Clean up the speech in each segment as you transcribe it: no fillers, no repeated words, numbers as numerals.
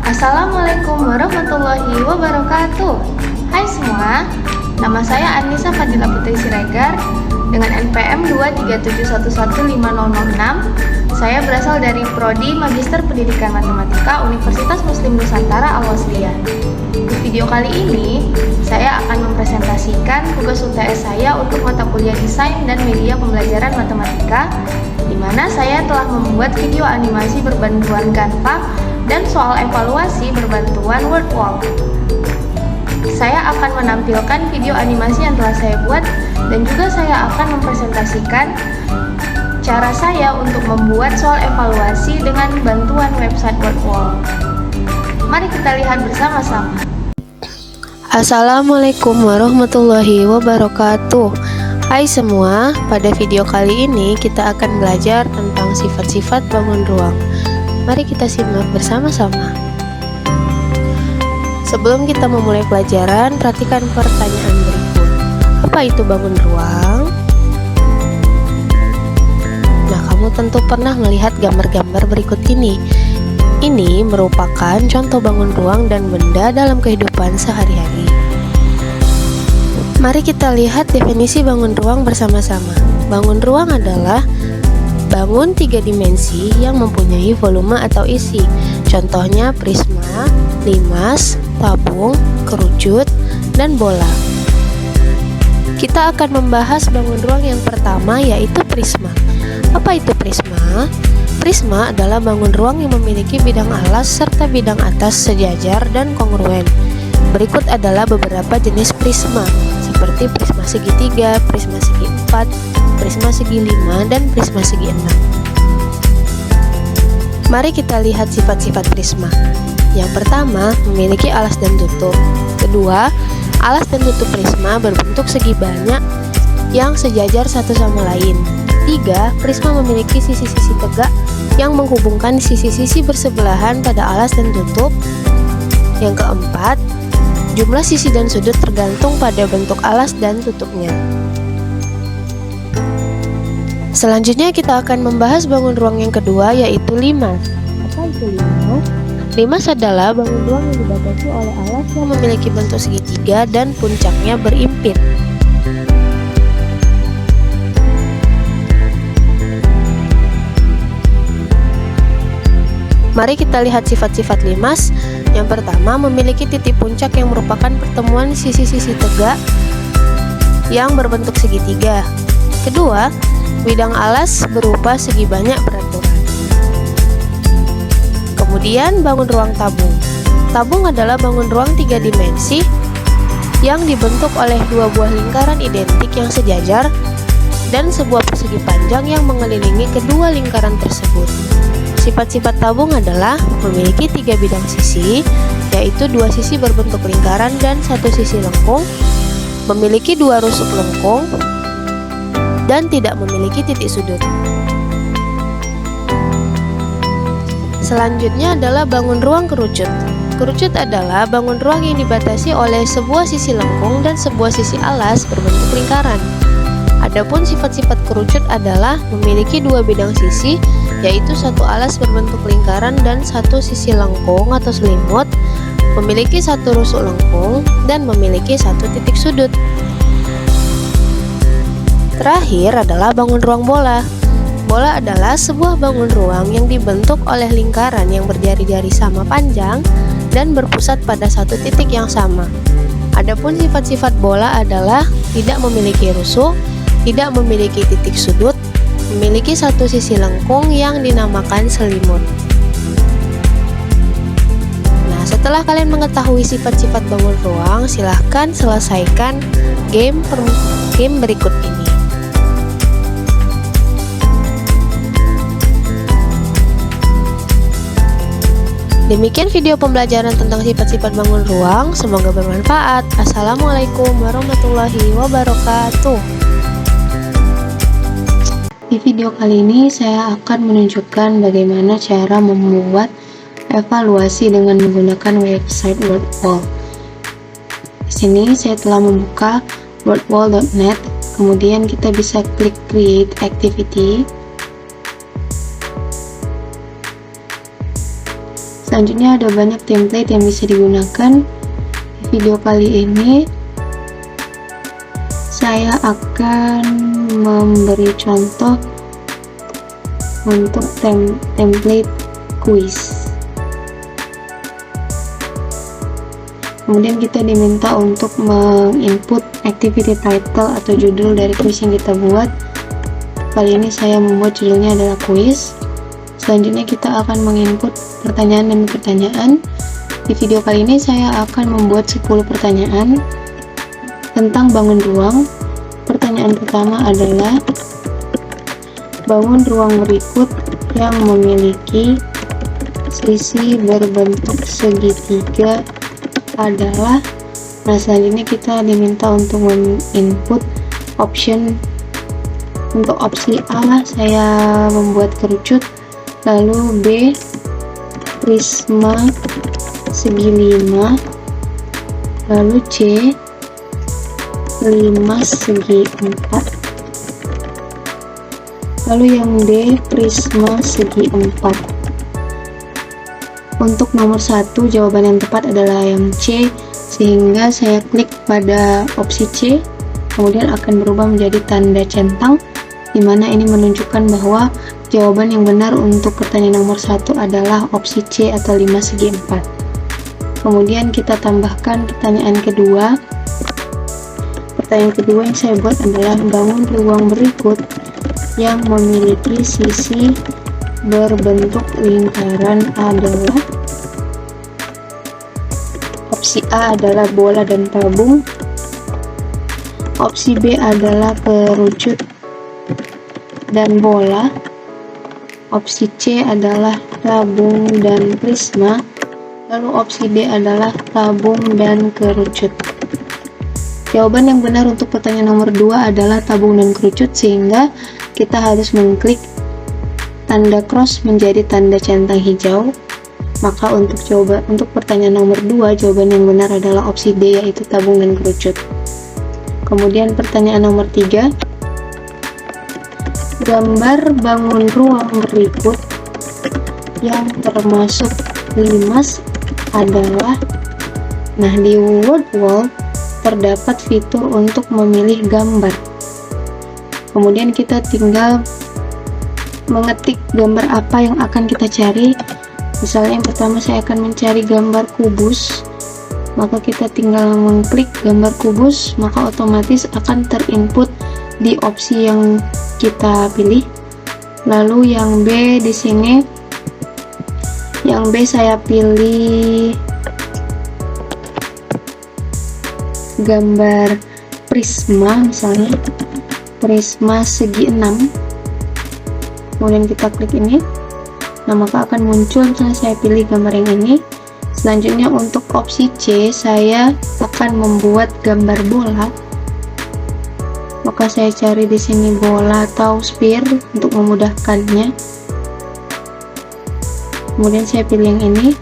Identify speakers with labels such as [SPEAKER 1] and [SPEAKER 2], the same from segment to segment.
[SPEAKER 1] Assalamualaikum warahmatullahi wabarakatuh. Hai semua, nama saya Anissa Fadila Putri Siregar dengan NPM 237115006. Saya berasal dari Prodi Magister Pendidikan Matematika Universitas Muslim Nusantara Al-Wasliyah. Di video kali ini, saya akan mempresentasikan tugas UTS saya untuk mata kuliah Desain dan Media Pembelajaran Matematika, di mana saya telah membuat video animasi berbantuan Canva dan soal evaluasi berbantuan Wordwall. Saya akan menampilkan video animasi yang telah saya buat dan juga saya akan mempresentasikan cara saya untuk membuat soal evaluasi dengan bantuan website Wordwall. Mari kita lihat bersama-sama.
[SPEAKER 2] Assalamualaikum warahmatullahi wabarakatuh. Hai semua, pada video kali ini kita akan belajar tentang sifat-sifat bangun ruang. Mari kita simak bersama-sama. Sebelum kita memulai pelajaran, perhatikan pertanyaan berikut. Apa itu bangun ruang? Nah, kamu tentu pernah melihat gambar-gambar berikut ini. Ini merupakan contoh bangun ruang dan benda dalam kehidupan sehari-hari. Mari kita lihat definisi bangun ruang bersama-sama. Bangun ruang adalah bangun 3 dimensi yang mempunyai volume atau isi. Contohnya prisma, limas, tabung, kerucut, dan bola. Kita akan membahas bangun ruang yang pertama, yaitu prisma. Apa itu prisma? Prisma adalah bangun ruang yang memiliki bidang alas serta bidang atas sejajar dan kongruen. Berikut adalah beberapa jenis prisma, seperti prisma segitiga, prisma segi 4, prisma segi 5, dan prisma segi 6. Mari kita lihat sifat-sifat prisma. Yang pertama, memiliki alas dan tutup. Kedua, alas dan tutup prisma berbentuk segi banyak yang sejajar satu sama lain. Tiga, prisma memiliki sisi-sisi tegak yang menghubungkan sisi-sisi bersebelahan pada alas dan tutup. Yang keempat, jumlah sisi dan sudut tergantung pada bentuk alas dan tutupnya. Selanjutnya kita akan membahas bangun ruang yang kedua, yaitu limas. Apa itu limas? Limas adalah bangun ruang yang dibatasi oleh alas yang memiliki bentuk segitiga dan puncaknya berimpit. Mari kita lihat sifat-sifat limas. Yang pertama, memiliki titik puncak yang merupakan pertemuan sisi-sisi tegak yang berbentuk segitiga. Kedua, bidang alas berupa segi banyak beraturan. Kemudian bangun ruang tabung. Tabung adalah bangun ruang 3 dimensi yang dibentuk oleh dua buah lingkaran identik yang sejajar dan sebuah persegi panjang yang mengelilingi kedua lingkaran tersebut. Sifat-sifat tabung adalah memiliki 3 bidang sisi, yaitu 2 sisi berbentuk lingkaran dan 1 sisi lengkung, memiliki 2 rusuk lengkung, dan tidak memiliki titik sudut. Selanjutnya adalah bangun ruang kerucut. Kerucut adalah bangun ruang yang dibatasi oleh sebuah sisi lengkung dan sebuah sisi alas berbentuk lingkaran. Adapun sifat-sifat kerucut adalah memiliki 2 bidang sisi, yaitu 1 alas berbentuk lingkaran dan 1 sisi lengkung atau selimut, memiliki 1 rusuk lengkung, dan memiliki 1 titik sudut. Terakhir adalah bangun ruang bola. Bola adalah sebuah bangun ruang yang dibentuk oleh lingkaran yang berjari-jari sama panjang dan berpusat pada 1 titik yang sama. Adapun sifat-sifat bola adalah tidak memiliki rusuk, tidak memiliki titik sudut, memiliki 1 sisi lengkung yang dinamakan selimut. Nah, setelah kalian mengetahui sifat-sifat bangun ruang, silahkan selesaikan game berikut ini. Demikian video pembelajaran tentang sifat-sifat bangun ruang, semoga bermanfaat. Assalamualaikum warahmatullahi wabarakatuh.
[SPEAKER 1] Di video kali ini saya akan menunjukkan bagaimana cara membuat evaluasi dengan menggunakan website Wordwall. Di sini saya telah membuka wordwall.net, kemudian kita bisa klik create activity. Selanjutnya ada banyak template yang bisa digunakan. Di video kali ini saya akan memberi contoh untuk template quiz. Kemudian kita diminta untuk menginput activity title atau judul dari quiz yang kita buat. Kali ini saya membuat judulnya adalah quiz. Selanjutnya kita akan menginput pertanyaan demi pertanyaan. Di video kali ini saya akan membuat 10 pertanyaan tentang bangun ruang. Pertanyaan pertama adalah, bangun ruang berikut yang memiliki sisi berbentuk segitiga adalah. Nah, selanjutnya kita diminta untuk menginput option. Untuk opsi A saya membuat kerucut, lalu B prisma segi 5, lalu C 5 segi 4, lalu yang D prisma segi 4. Untuk nomor 1 jawaban yang tepat adalah yang C, sehingga saya klik pada opsi C, kemudian akan berubah menjadi tanda centang, di mana ini menunjukkan bahwa jawaban yang benar untuk pertanyaan nomor 1 adalah opsi C atau 5 segi 4. Kemudian kita tambahkan pertanyaan kedua. Pertanyaan kedua yang saya buat adalah, bangun ruang berikut yang memiliki sisi berbentuk lingkaran adalah. Opsi A adalah bola dan tabung. Opsi B adalah kerucut dan bola. Opsi C adalah tabung dan prisma. Lalu opsi D adalah tabung dan kerucut. Jawaban yang benar untuk pertanyaan nomor 2 adalah tabung dan kerucut, sehingga kita harus mengklik tanda cross menjadi tanda centang hijau. Maka untuk pertanyaan nomor 2, jawaban yang benar adalah opsi D, yaitu tabung dan kerucut. Kemudian pertanyaan nomor 3, gambar bangun ruang berikut yang termasuk limas adalah. Nah, di WordWall terdapat fitur untuk memilih gambar. Kemudian kita tinggal mengetik gambar apa yang akan kita cari. Misalnya yang pertama saya akan mencari gambar kubus, maka kita tinggal mengklik gambar kubus, maka otomatis akan terinput di opsi yang kita pilih. Lalu yang B di sini, yang B saya pilih gambar prisma, misalnya prisma segi 6. Kemudian kita klik ini. Nah, maka akan muncul, misalnya saya pilih gambar yang ini. Selanjutnya untuk opsi C, saya akan membuat gambar bola. Maka saya cari di sini bola atau sphere untuk memudahkannya. Kemudian saya pilih yang ini.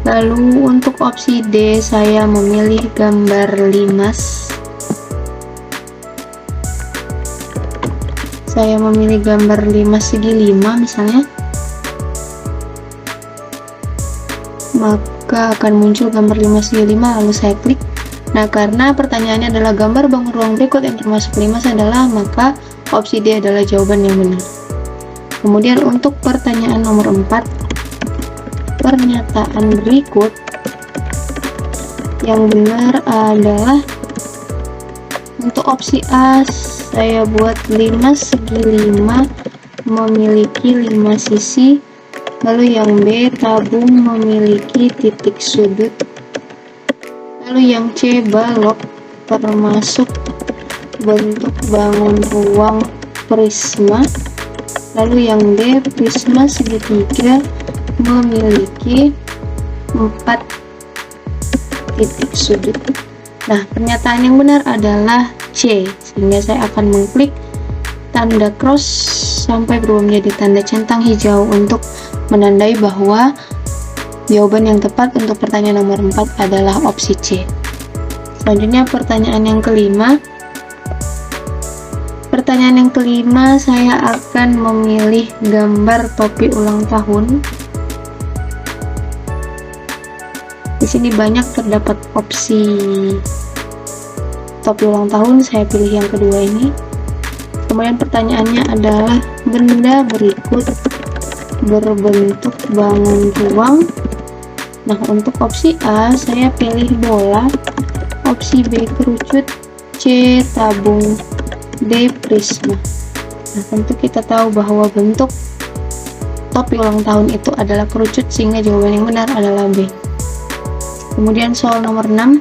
[SPEAKER 1] Lalu untuk opsi D, saya memilih gambar limas. Saya memilih gambar limas segi 5 misalnya. Maka akan muncul gambar 5 segi 5, lalu saya klik. Nah, karena pertanyaannya adalah gambar bangun ruang berikut yang termasuk limas adalah, maka opsi D adalah jawaban yang benar. Kemudian untuk pertanyaan nomor 4, pernyataan berikut yang benar adalah. Untuk opsi A saya buat 5 segi 5 memiliki 5 sisi. Lalu yang B, tabung memiliki titik sudut. Lalu yang C, balok termasuk bentuk bangun ruang prisma. Lalu yang D, prisma segitiga memiliki 4 titik sudut. Nah, pernyataan yang benar adalah C, sehingga saya akan mengklik tanda cross sampai berubah menjadi tanda centang hijau untuk menandai bahwa jawaban yang tepat untuk pertanyaan nomor 4 adalah opsi C. Selanjutnya pertanyaan yang kelima. Pertanyaan yang kelima, saya akan memilih gambar topi ulang tahun. sini banyak terdapat opsi topi ulang tahun, saya pilih yang kedua ini. Kemudian pertanyaannya adalah benda berikut berbentuk bangun ruang. Nah, untuk opsi A saya pilih bola, opsi B kerucut, C tabung, D prisma. Nah, tentu kita tahu bahwa bentuk topi ulang tahun itu adalah kerucut, sehingga jawaban yang benar adalah B. Kemudian soal nomor 6.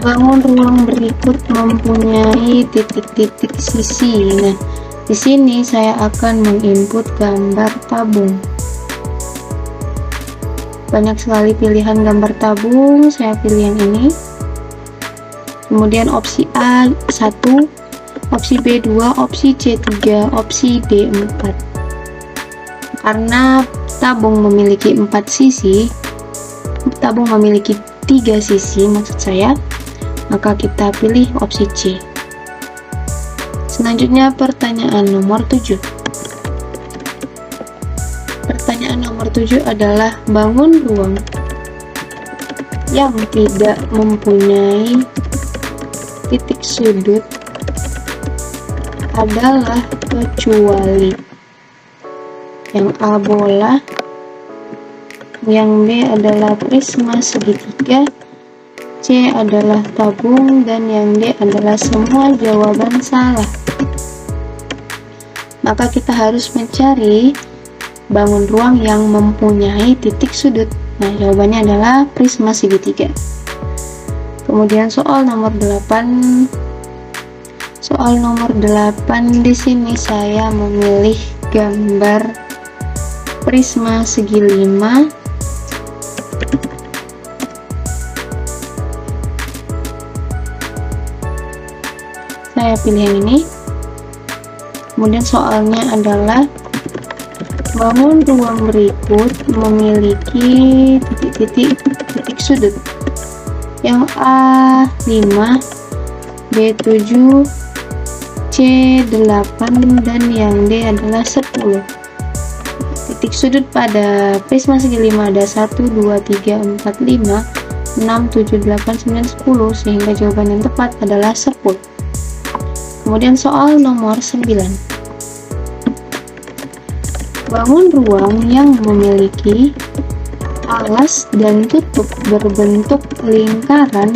[SPEAKER 1] Bangun ruang berikut mempunyai titik-titik sisi. Nah, di sini saya akan menginput gambar tabung. Banyak sekali pilihan gambar tabung, saya pilih yang ini. Kemudian opsi A 1, opsi B 2, opsi C 3, opsi D 4. Karena tabung memiliki 4 sisi, tabung memiliki 3 sisi maksud saya, maka kita pilih opsi C. Selanjutnya pertanyaan nomor 7. Pertanyaan nomor 7 adalah bangun ruang yang tidak mempunyai titik sudut adalah kecuali yang A bola, yang B adalah prisma segitiga, C adalah tabung, dan yang D adalah semua jawaban salah. Maka kita harus mencari bangun ruang yang mempunyai titik sudut. Nah, jawabannya adalah prisma segitiga. Kemudian soal nomor 8. Soal nomor 8 di sini saya memilih gambar prisma segi 5. Saya pilih yang ini. Kemudian soalnya adalah bangun ruang berikut memiliki titik sudut. Yang A 5, B 7, C 8, dan yang D adalah 10. Titik sudut pada prisma segi 5 ada 1, 2, 3, 4, 5, 6, 7, 8, 9, 10, sehingga jawaban yang tepat adalah 10. Kemudian soal nomor 9. Bangun ruang yang memiliki alas dan tutup berbentuk lingkaran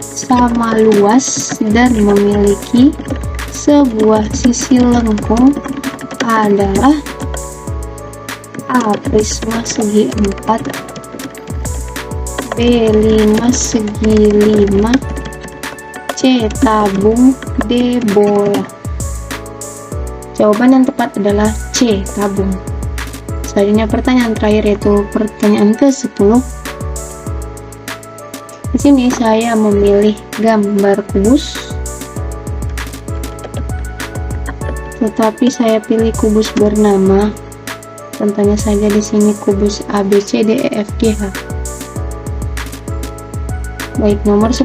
[SPEAKER 1] sama luas dan memiliki sebuah sisi lengkung adalah A prisma segi 4, B 5 segi 5, C tabung, D bola. Jawaban yang tepat adalah C tabung. Selanjutnya pertanyaan terakhir, yaitu pertanyaan ke-10. Di sini saya memilih gambar kubus, tetapi saya pilih kubus bernama, contohnya saja di sini kubus A B C D E F G H. Baik, nomor 10.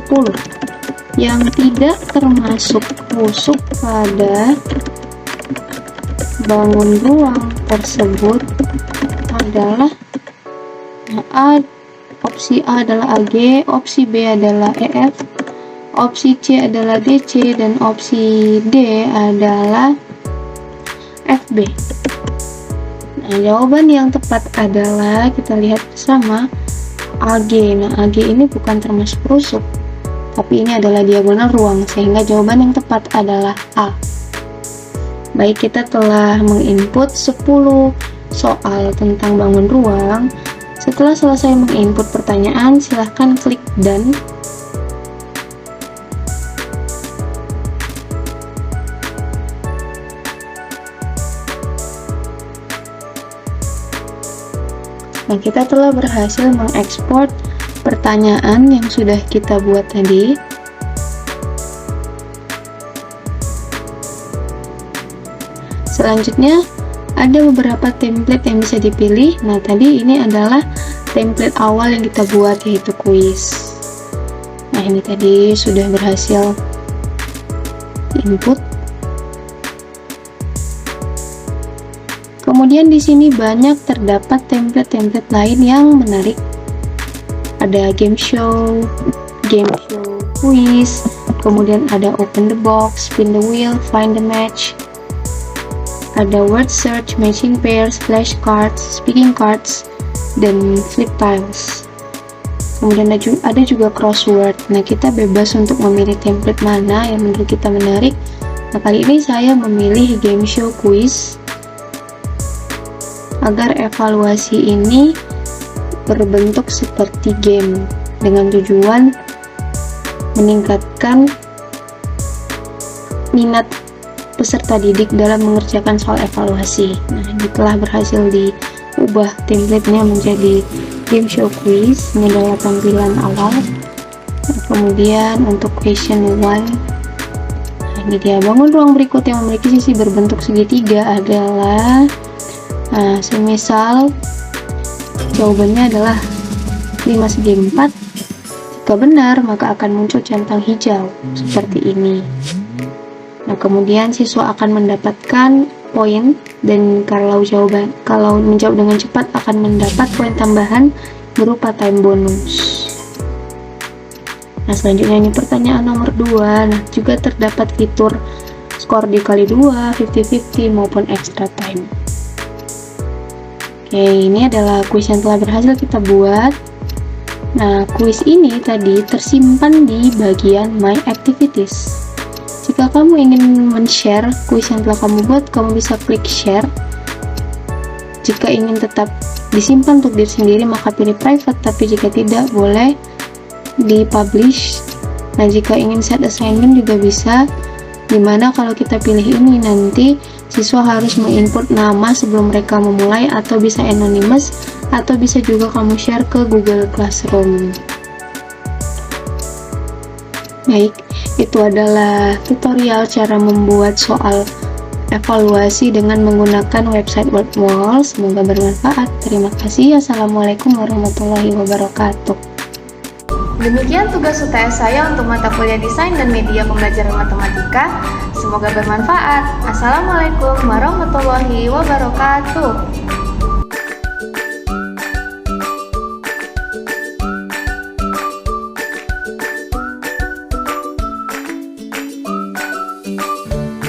[SPEAKER 1] Yang tidak termasuk rusuk pada bangun ruang tersebut adalah opsi A adalah AG, opsi B adalah EF, opsi C adalah DC, dan opsi D adalah FB. Nah, jawaban yang tepat adalah, kita lihat bersama, AG. Nah, AG ini bukan termasuk rusuk, tapi ini adalah diagonal ruang, sehingga jawaban yang tepat adalah A. Baik, kita telah menginput 10 soal tentang bangun ruang. Setelah selesai menginput pertanyaan, silahkan klik done. Nah, kita telah berhasil mengekspor pertanyaan yang sudah kita buat tadi. Selanjutnya ada beberapa template yang bisa dipilih. Nah, tadi ini adalah template awal yang kita buat, yaitu kuis. Nah, ini tadi sudah berhasil input.
[SPEAKER 3] kemudian di sini banyak terdapat template-template lain yang menarik. Ada game show quiz, kemudian ada open the box, spin the wheel, find the match, ada word search, matching pairs, flashcards, speaking cards, dan flip tiles. Kemudian ada juga crossword. Nah, kita bebas untuk memilih template mana yang menurut kita menarik. Nah, kali ini saya memilih game show quiz agar evaluasi ini berbentuk seperti game dengan tujuan meningkatkan minat peserta didik dalam mengerjakan soal evaluasi. Nah, ini telah berhasil diubah template-nya menjadi game show quiz. Ini adalah tampilan awal. Nah, kemudian untuk question 1, nah, ini dia. Bangun ruang berikut yang memiliki sisi berbentuk segitiga adalah, nah, semisal jawabannya adalah 5 segi 4. Jika benar, maka akan muncul centang hijau seperti ini. Nah, kemudian siswa akan mendapatkan poin, dan kalau menjawab dengan cepat akan mendapat poin tambahan berupa time bonus. Nah, selanjutnya ini pertanyaan nomor 2. Nah, juga terdapat fitur skor dikali 2, 50-50 maupun extra time. Oke, ini adalah kuis yang telah berhasil kita buat. Nah, kuis ini tadi tersimpan di bagian My Activities. Jika kamu ingin men-share kuis yang telah kamu buat, kamu bisa klik share. Jika ingin tetap disimpan untuk diri sendiri, maka pilih private, tapi jika tidak, boleh di-publish. Nah, jika ingin set assignment juga bisa, dimana kalau kita pilih ini nanti siswa harus menginput nama sebelum mereka memulai, atau bisa anonymous, atau bisa juga kamu share ke Google Classroom. Baik, itu adalah tutorial cara membuat soal evaluasi dengan menggunakan website WordWall. Semoga bermanfaat. Terima kasih. Assalamualaikum warahmatullahi wabarakatuh.
[SPEAKER 1] Demikian tugas UTS saya untuk mata kuliah Desain dan Media Pembelajaran Matematika. Semoga bermanfaat. Assalamualaikum warahmatullahi wabarakatuh.